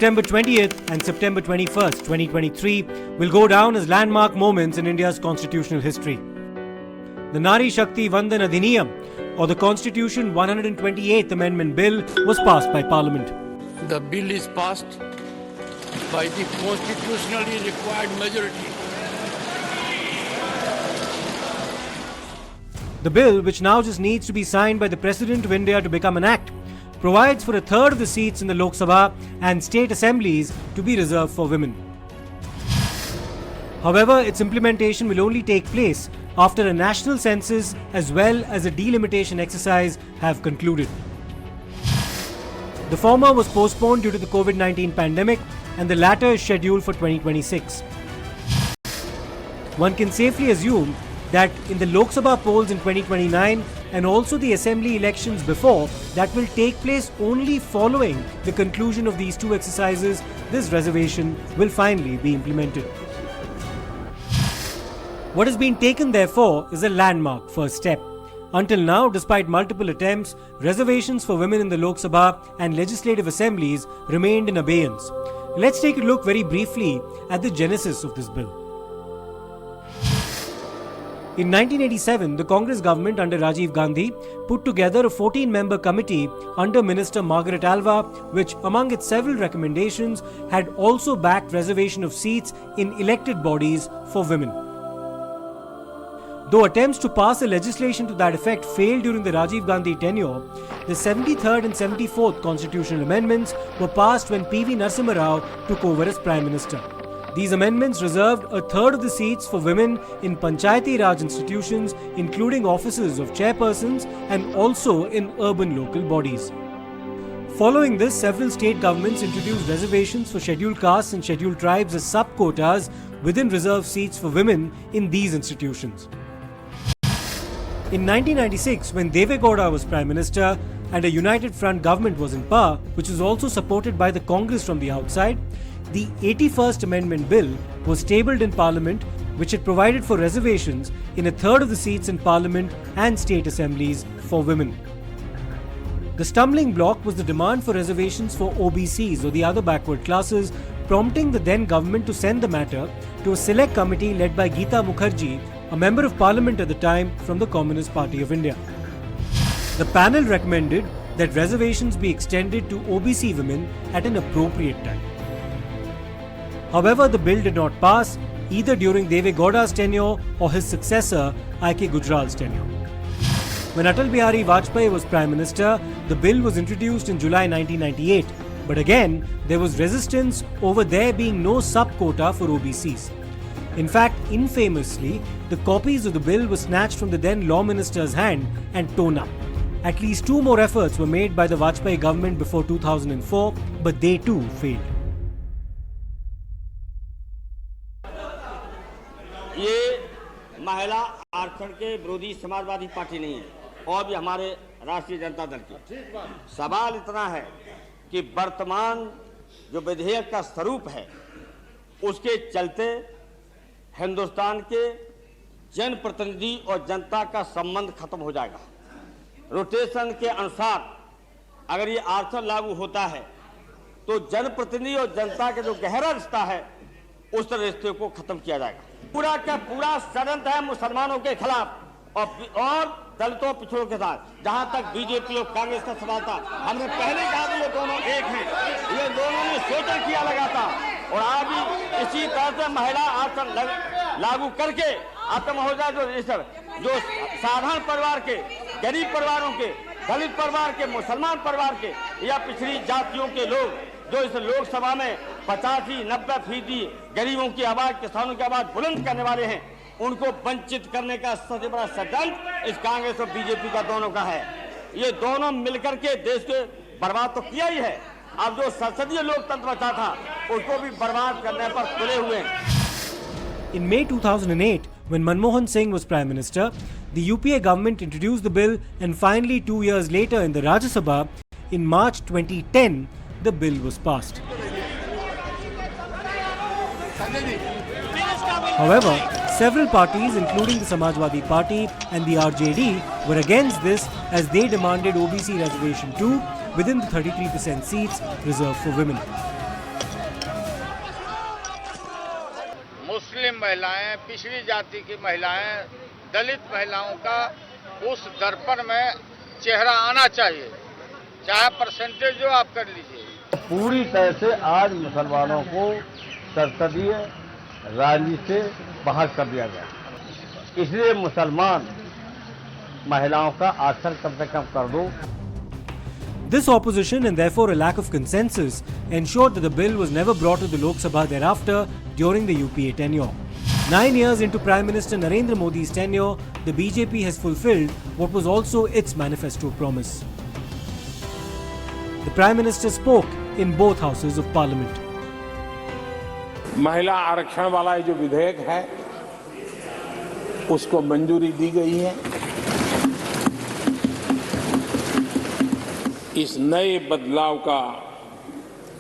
September 20th and September 21st, 2023 will go down as landmark moments in India's constitutional history. The Nari Shakti Vandan Adhiniyam, or the Constitution 128th Amendment Bill, was passed by Parliament. The bill is passed by the constitutionally required majority. The bill, which now just needs to be signed by the President of India to become an act, provides for a third of the seats in the Lok Sabha and state assemblies to be reserved for women. However, its implementation will only take place after a national census as well as a delimitation exercise have concluded. The former was postponed due to the COVID-19 pandemic and the latter is scheduled for 2026. One can safely assume that in the Lok Sabha polls in 2029 and also the assembly elections before that will take place only following the conclusion of these two exercises, this reservation will finally be implemented. What has been taken therefore is a landmark first step. Until now, despite multiple attempts, reservations for women in the Lok Sabha and legislative assemblies remained in abeyance. Let's take a look very briefly at the genesis of this bill. In 1987, the Congress government under Rajiv Gandhi put together a 14-member committee under Minister Margaret Alva, which among its several recommendations had also backed reservation of seats in elected bodies for women. Though attempts to pass a legislation to that effect failed during the Rajiv Gandhi tenure, the 73rd and 74th constitutional amendments were passed when P.V. Narasimha Rao took over as Prime Minister. These amendments reserved a third of the seats for women in Panchayati Raj institutions, including offices of chairpersons and also in urban local bodies. Following this, several state governments introduced reservations for scheduled castes and scheduled tribes as sub-quotas within reserved seats for women in these institutions. In 1996, when Deve Gowda was Prime Minister and a United Front government was in power, which was also supported by the Congress from the outside, the 81st Amendment Bill was tabled in Parliament, which had provided for reservations in a third of the seats in Parliament and state assemblies for women. The stumbling block was the demand for reservations for OBCs or the other backward classes, prompting the then government to send the matter to a select committee led by Geeta Mukherjee, a member of Parliament at the time from the Communist Party of India. The panel recommended that reservations be extended to OBC women at an appropriate time. However, the bill did not pass either during Deve Gowda's tenure or his successor I.K. Gujral's tenure. When Atal Bihari Vajpayee was Prime Minister, the bill was introduced in July 1998, but again there was resistance over there being no sub-quota for OBCs. In fact, infamously, the copies of the bill were snatched from the then Law Minister's hand and torn up. At least two more efforts were made by the Vajpayee government before 2004, but they too failed. ये महिला आरक्षण के विरोधी Samajwadi party नहीं है और भी हमारे राष्ट्रीय जनता दल की। सवाल इतना है कि वर्तमान जो विधेयक का स्वरूप है उसके चलते हिंदुस्तान के जनप्रतिनिधि और जनता का संबंध खत्म हो जाएगा। रोटेशन के अनुसार अगर ये आरक्षण लागू होता है तो जनप्रतिनिधि और जनता के जो गहरा रिश्ता है उस रिश्ते को खत्म किया जाएगा। पूरा का पूरा षड्यंत्र है मुसलमानों के खिलाफ और दलितों पिछड़ों के साथ। जहां तक बीजेपी और कांग्रेस का सवाल था, हमने पहले कहा था ये दोनों एक हैं, ये दोनों ने शोषण किया लगा था और आज भी इसी तरह से महिला आरक्षण लागू करके खत्म हो जाए। जो साधारण परिवार के, गरीब परिवारों के, दलित परिवार के, मुसलमान परिवार के या पिछड़ी जातियों के लोग जो इस लोकसभा में 85-90% गरीबों की आवाज, किसानों की आवाज बुलंद करने वाले हैं, उनको वंचित करने का सबसे बड़ा षड्यंत्र इस कांग्रेस और बीजेपी का दोनों का है। ये दोनों मिलकर के देश को बर्बाद तो किया ही है, अब जो संसदीय लोकतंत्र बचा था उसको भी बर्बाद करने पर तुले हुए हैं। In May 2008, when Manmohan Singh was Prime Minister, the UPA government introduced the bill and finally 2 years later in the Rajya Sabha, in March 2010, the bill was passed. However, several parties including the Samajwadi Party and the RJD were against this as they demanded OBC reservation too within the 33% seats reserved for women. मुस्लिम महिलाएं, पिछड़ी जाति की महिलाएं, दलित महिलाओं का उस दर्पण में चेहरा आना चाहिए, चाहे परसेंटेज जो आप कर लीजिए। पूरी तरह से आज मुसलमानों को संसदीय राजनीति से बाहर कर दिया गया, इसलिए मुसलमान महिलाओं का आरक्षण कम से कम कर दो। This opposition and therefore a lack of consensus ensured that the bill was never brought to the Lok Sabha thereafter during the UPA tenure. 9 years into Prime Minister Narendra Modi's tenure, the BJP has fulfilled what was also its manifesto promise. The Prime Minister spoke in both houses of Parliament. महिला आरक्षण वाला जो विधेयक है उसको मंजूरी दी गई है। इस नए बदलाव का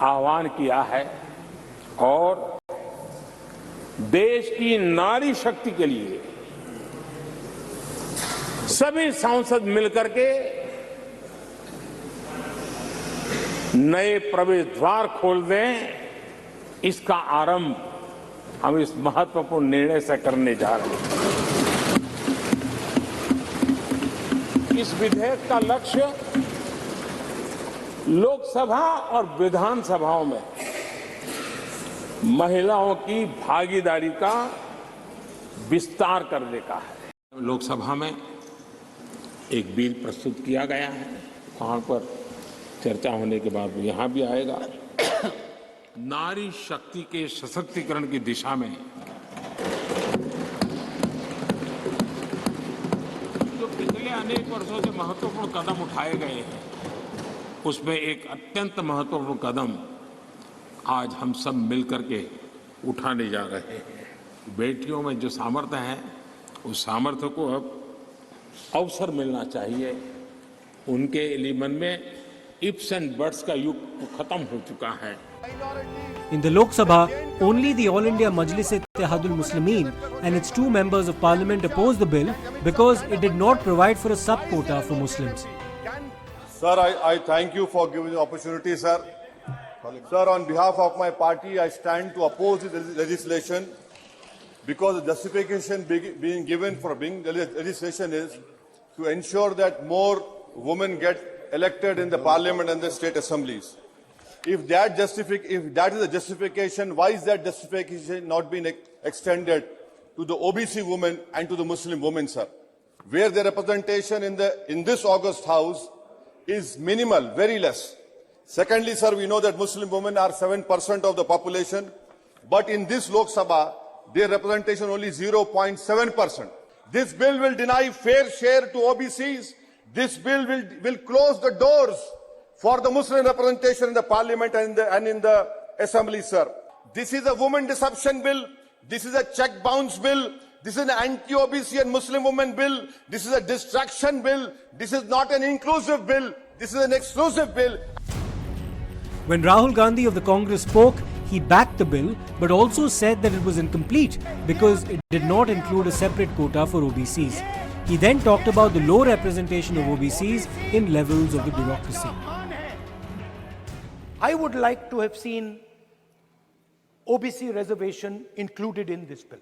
आह्वान किया है और देश की नारी शक्ति के लिए सभी सांसद मिलकर के नए प्रवेश द्वार खोल दें, इसका आरंभ हम इस महत्वपूर्ण निर्णय से करने जा रहे हैं। इस विधेयक का लक्ष्य लोकसभा और विधानसभाओं में महिलाओं की भागीदारी का विस्तार करने का है। लोकसभा में एक बिल प्रस्तुत किया गया है, वहां पर चर्चा होने के बाद यहां भी आएगा। नारी शक्ति के सशक्तिकरण की दिशा में जो पिछले अनेक वर्षों से महत्वपूर्ण कदम उठाए गए हैं, उसमें एक अत्यंत महत्वपूर्ण कदम आज हम सब मिलकर के उठाने जा रहे हैं। बेटियों में जो सामर्थ्य है, उस सामर्थ्य को अब अवसर मिलना चाहिए। उनके मन में इफ्स एंड बट्स का युग खत्म हो चुका है। In the Lok Sabha, only the All India Majlis-e-Ittehadul Muslimin and its 2 members of Parliament opposed the bill because it did not provide for a sub-quota for Muslims. Sir, I thank you for giving the opportunity, sir. Sir, on behalf of my party, I stand to oppose this legislation because the justification being given for being the legislation is to ensure that more women get elected in the parliament and the state assemblies. If that is the justification, why is that justification not being extended to the OBC women and to the Muslim women, sir? Where the representation in this August House is minimal, very less. Secondly, sir, we know that Muslim women are 7% of the population, but in this Lok Sabha, their representation only 0.7%. This bill will deny fair share to OBCs. This bill will close the doors for the Muslim representation in the parliament and in the assembly, sir. This is a woman deception bill. This is a check bounce bill. This is an anti-OBC and Muslim women bill. This is a distraction bill. This is not an inclusive bill. This is an exclusive bill. When Rahul Gandhi of the Congress spoke, he backed the bill but also said that it was incomplete because it did not include a separate quota for OBCs. He then talked about the low representation of OBCs in levels of the bureaucracy. I would like to have seen OBC reservation included in this bill.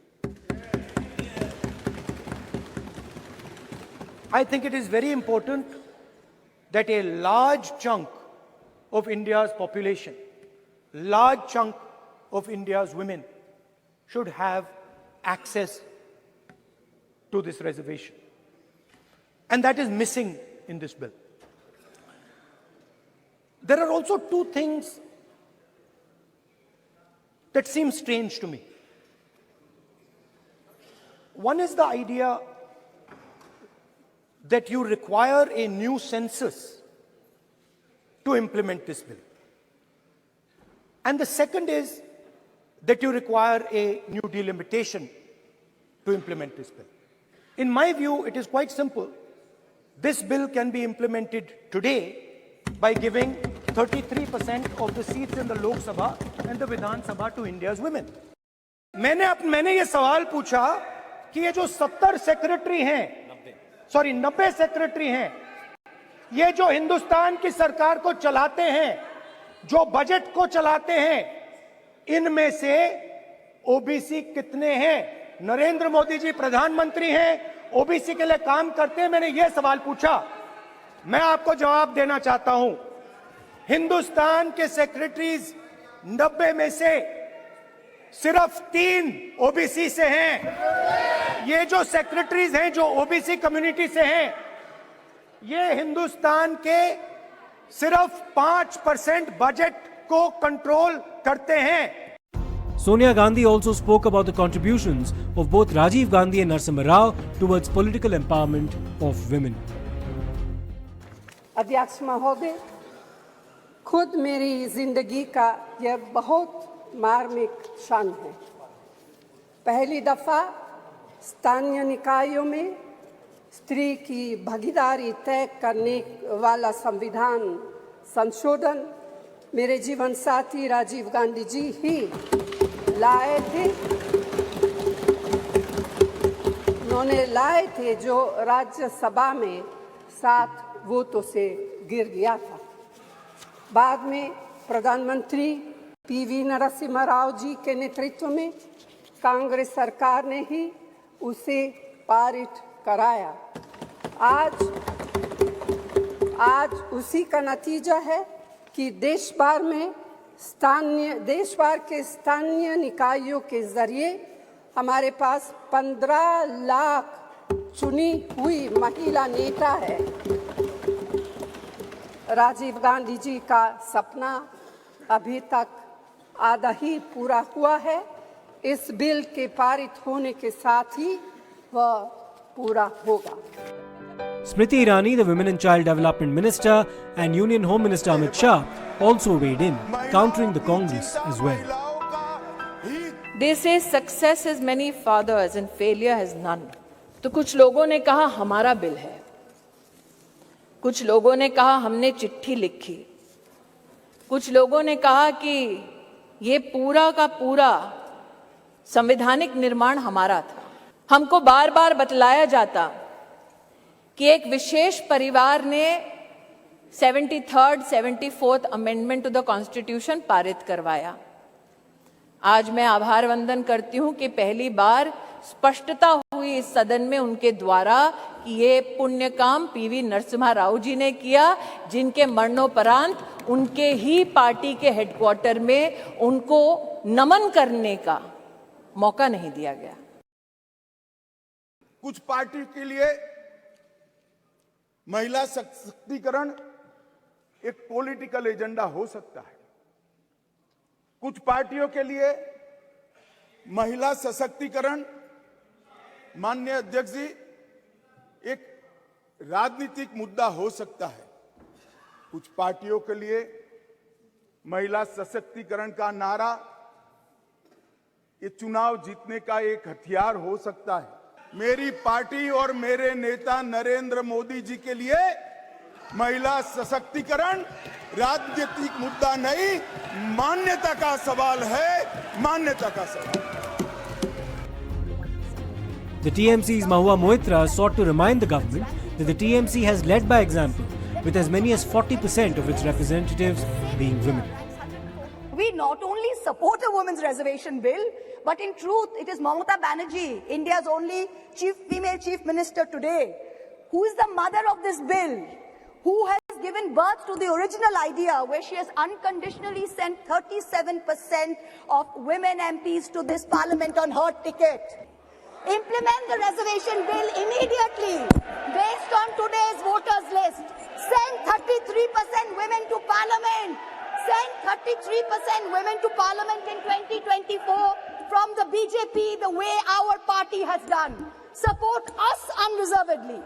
I think it is very important that a large chunk of India's population, large chunk of India's women should have access to this reservation. And that is missing in this bill. There are also 2 things that seem strange to me. One is the idea that you require a new census to implement this bill. And the second is that you require a new delimitation to implement this bill. In my view, it is quite simple. This bill can be implemented today by giving 33% of the seats in the Lok Sabha and the Vidhan Sabha to India's women. मैंने ये सवाल पूछा कि ये जो 70 secretary हैं, 90 secretary हैं, ये जो हिंदुस्तान की सरकार को चलाते हैं, जो बजट को चलाते हैं, इनमें से ओबीसी कितने हैं? नरेंद्र मोदी जी प्रधानमंत्री हैं, ओबीसी के लिए काम करते हैं। मैंने यह सवाल पूछा, मैं आपको जवाब देना चाहता हूं। हिंदुस्तान के सेक्रेटरीज 90 में से सिर्फ 3 ओबीसी से हैं। ये जो सेक्रेटरीज हैं जो ओबीसी कम्युनिटी से हैं, ये हिंदुस्तान के सिर्फ 5% बजट को कंट्रोल करते हैं। Sonia Gandhi also spoke about the contributions of both Rajiv Gandhi and Narasimha Rao towards political empowerment of women. अध्यक्ष महोदय, खुद मेरी जिंदगी का यह बहुत मार्मिक क्षण है। पहली दफा स्थानीय निकायों में स्त्री की भागीदारी तय करने वाला संविधान संशोधन मेरे जीवन साथी राजीव गांधी जी ही लाए थे। उन्होंने लाए थे जो राज्यसभा में 7 वोटों से गिर गया था। बाद में प्रधानमंत्री पीवी नरसिम्हा राव जी के नेतृत्व में कांग्रेस सरकार ने ही उसे पारित कराया। आज उसी का नतीजा है कि देश भर के स्थानीय निकायों के जरिए हमारे पास 15 लाख चुनी हुई महिला नेता है। राजीव गांधी जी का सपना अभी तक आधा ही पूरा हुआ है। इस बिल के पारित होने के साथ ही वह पूरा होगा। Smriti Irani, the Women and Child Development Minister, and Union Home Minister Amit Shah also weighed in, countering the Congress as well. They say success has many fathers and failure has none. तो कुछ लोगों ने कहा हमारा bill है, कुछ लोगों ने कहा हमने चिट्ठी लिखी, कुछ लोगों ने कहा कि ये पूरा का पूरा संवैधानिक निर्माण हमारा था। हमको बार बार बतलाया जाता कि एक विशेष परिवार ने 73rd, 74th amendment to the constitution पारित करवाया। आज मैं आभार वंदन करती हूं कि पहली बार स्पष्टता हुई इस सदन में उनके द्वारा कि ये पुण्य काम पीवी नरसिम्हा राव जी ने किया, जिनके मरणोपरांत उनके ही पार्टी के हेडक्वार्टर में उनको नमन करने का मौका नहीं दिया गया। कुछ पार्टी के लिए महिला सशक्तिकरण एक पॉलिटिकल एजेंडा हो सकता है। कुछ पार्टियों के लिए महिला सशक्तिकरण, माननीय अध्यक्ष जी, एक राजनीतिक मुद्दा हो सकता है। कुछ पार्टियों के लिए महिला सशक्तिकरण का नारा ये चुनाव जीतने का एक हथियार हो सकता है। मेरी पार्टी और मेरे नेता नरेंद्र मोदी जी के लिए महिला सशक्तिकरण राजनीतिक मुद्दा नहीं, मान्यता का सवाल है, मान्यता का सवाल। The TMC's Mahua Moitra sought to remind the government that the TMC has led by example, with as many as 40% of its representatives being women. We not only support a women's reservation bill, but in truth, it is Mamata Banerjee, India's only female chief minister today, who is the mother of this bill, who has given birth to the original idea where she has unconditionally sent 37% of women MPs to this parliament on her ticket. Implement the reservation bill immediately based on today's voters list. Send 33% women to parliament. Send 33% women to parliament in 2024 from the BJP the way our party has done. Support us unreservedly.